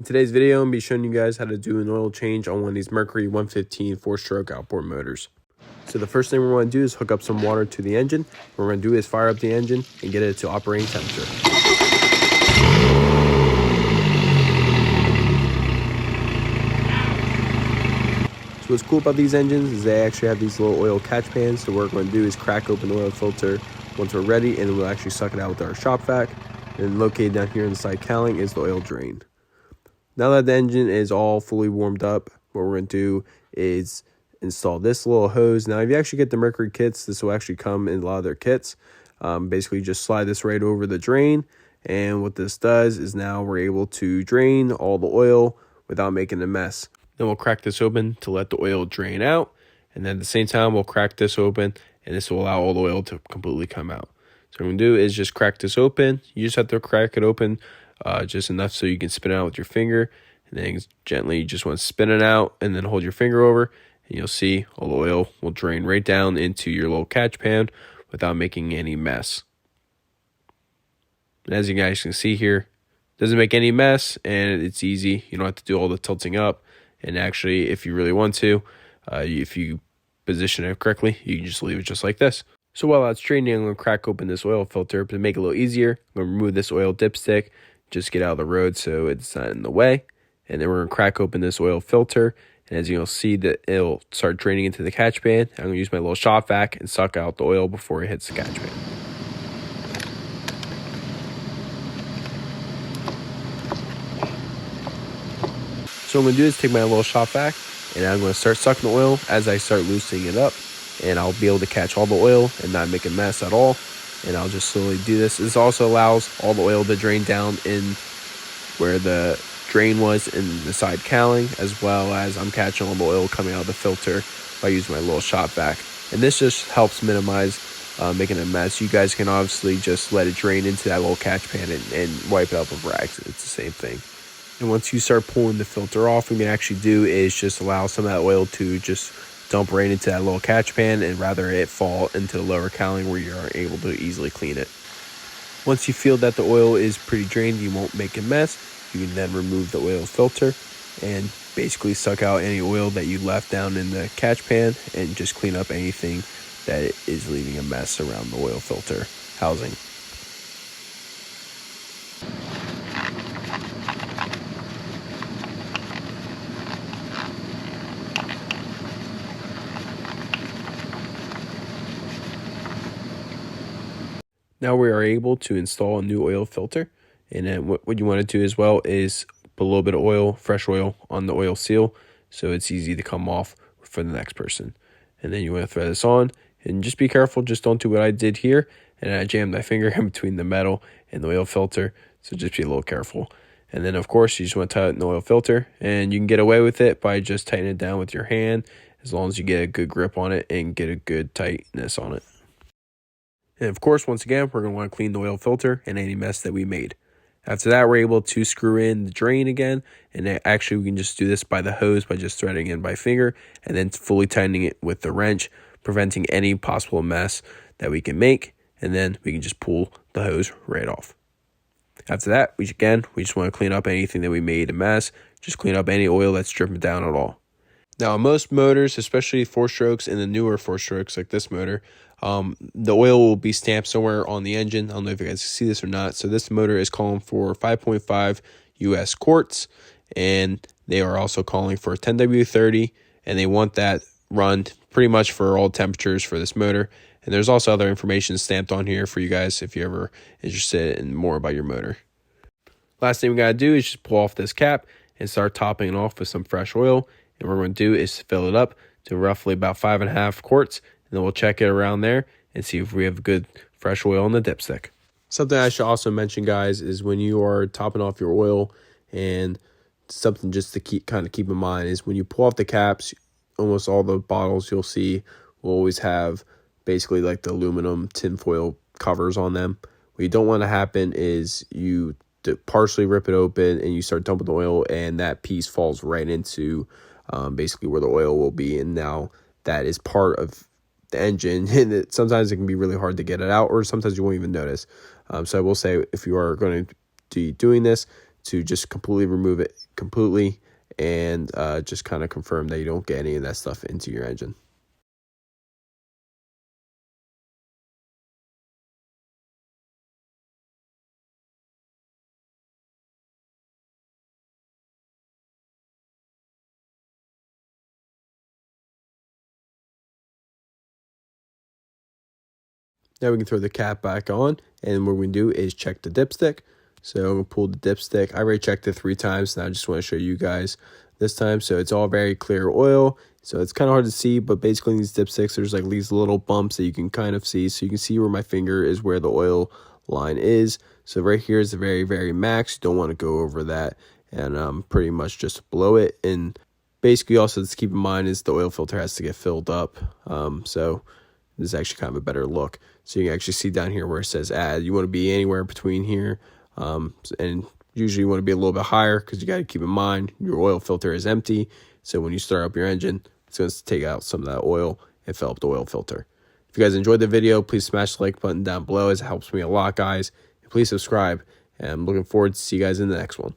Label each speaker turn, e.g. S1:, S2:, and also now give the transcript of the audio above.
S1: In today's video, I'm going to be showing you guys how to do an oil change on one of these Mercury 115 4-stroke outboard motors. So the first thing we're going to do is hook up some water to the engine. What we're going to do is fire up the engine and get it to operating temperature. So what's cool about these engines is they actually have these little oil catch pans. So what we're going to do is crack open the oil filter once we're ready, and then we'll actually suck it out with our shop vac. And located down here in the side cowling is the oil drain. Now that the engine is all fully warmed up, what we're going to do is install this little hose. Now, if you actually get the Mercury kits, this will actually come in a lot of their kits. Basically, just slide this right over the drain. And what this does is now we're able to drain all the oil without making a mess. Then we'll crack this open to let the oil drain out. And then at the same time, we'll crack this open, and this will allow all the oil to completely come out. So what we're going to do is just crack this open. You just have to crack it open just enough so you can spin it out with your finger, and then gently you just want to spin it out and then hold your finger over, and you'll see all the oil will drain right down into your little catch pan without making any mess. And as you guys can see here, it doesn't make any mess, and it's easy. You don't have to do all the tilting up, and actually if you really want to, if you position it correctly, you can just leave it just like this. So while that's draining, I'm going to crack open this oil filter to make it a little easier. I'm going to remove this oil dipstick, just get out of the road so it's not in the way. And then we're going to crack open this oil filter. And as you'll see, that it'll start draining into the catch pan. I'm going to use my little shop vac and suck out the oil before it hits the catch pan. So what I'm going to do is take my little shop vac, and I'm going to start sucking the oil as I start loosening it up. And I'll be able to catch all the oil and not make a mess at all. And I'll just slowly do this. This also allows all the oil to drain down in where the drain was in the side cowling, as well as I'm catching all the oil coming out of the filter by using my little shop vac. And this just helps minimize making a mess. You guys can obviously just let it drain into that little catch pan and wipe it up with rags. It's the same thing. And once you start pulling the filter off, what you can actually do is just allow some of that oil to just dump right into that little catch pan, and rather it fall into the lower cowling where you are able to easily clean it. Once you feel that the oil is pretty drained, you won't make a mess. You can then remove the oil filter and basically suck out any oil that you left down in the catch pan and just clean up anything that is leaving a mess around the oil filter housing. Now we are able to install a new oil filter, and then what you want to do as well is put a little bit of oil, fresh oil, on the oil seal so it's easy to come off for the next person. And then you want to thread this on, and just be careful, just don't do what I did here, and I jammed my finger in between the metal and the oil filter, so just be a little careful. And then of course you just want to tighten the oil filter, and you can get away with it by just tightening it down with your hand, as long as you get a good grip on it and get a good tightness on it. And of course, once again, we're going to want to clean the oil filter and any mess that we made. After that, we're able to screw in the drain again. And actually, we can just do this by the hose by just threading in by finger and then fully tightening it with the wrench, preventing any possible mess that we can make. And then we can just pull the hose right off. After that, we just want to clean up anything that we made a mess. Just clean up any oil that's dripping down at all. Now, on most motors, especially 4-strokes and the newer 4-strokes like this motor, the oil will be stamped somewhere on the engine. I don't know if you guys can see this or not. So this motor is calling for 5.5 US quarts, and they are also calling for 10W30, and they want that run pretty much for all temperatures for this motor. And there's also other information stamped on here for you guys if you're ever interested in more about your motor. Last thing we got to do is just pull off this cap and start topping it off with some fresh oil. And what we're going to do is fill it up to roughly about 5.5 quarts. And then we'll check it around there and see if we have good fresh oil in the dipstick. Something I should also mention, guys, is when you are topping off your oil, and something just to keep in mind is when you pull off the caps, almost all the bottles you'll see will always have basically like the aluminum tinfoil covers on them. What you don't want to happen is you partially rip it open and you start dumping the oil, and that piece falls right into basically where the oil will be, and now that is part of the engine, and sometimes it can be really hard to get it out, or sometimes you won't even notice. So I will say, if you are going to be doing this, to just completely remove it completely and just kind of confirm that you don't get any of that stuff into your engine. Now we can throw the cap back on, and what we're going to do is check the dipstick. So I'm going to pull the dipstick. I already checked it 3 times, and I just want to show you guys this time. So it's all very clear oil. So it's kind of hard to see, but basically in these dipsticks, there's like these little bumps that you can kind of see. So you can see where my finger is, where the oil line is. So right here is the very, very max. You don't want to go over that, and pretty much just blow it. And basically also to keep in mind is the oil filter has to get filled up. So this is actually kind of a better look. So you can actually see down here where it says add. You want to be anywhere between here. And usually you want to be a little bit higher because you got to keep in mind your oil filter is empty. So when you start up your engine, it's going to take out some of that oil and fill up the oil filter. If you guys enjoyed the video, please smash the like button down below as it helps me a lot, guys. And please subscribe. And I'm looking forward to see you guys in the next one.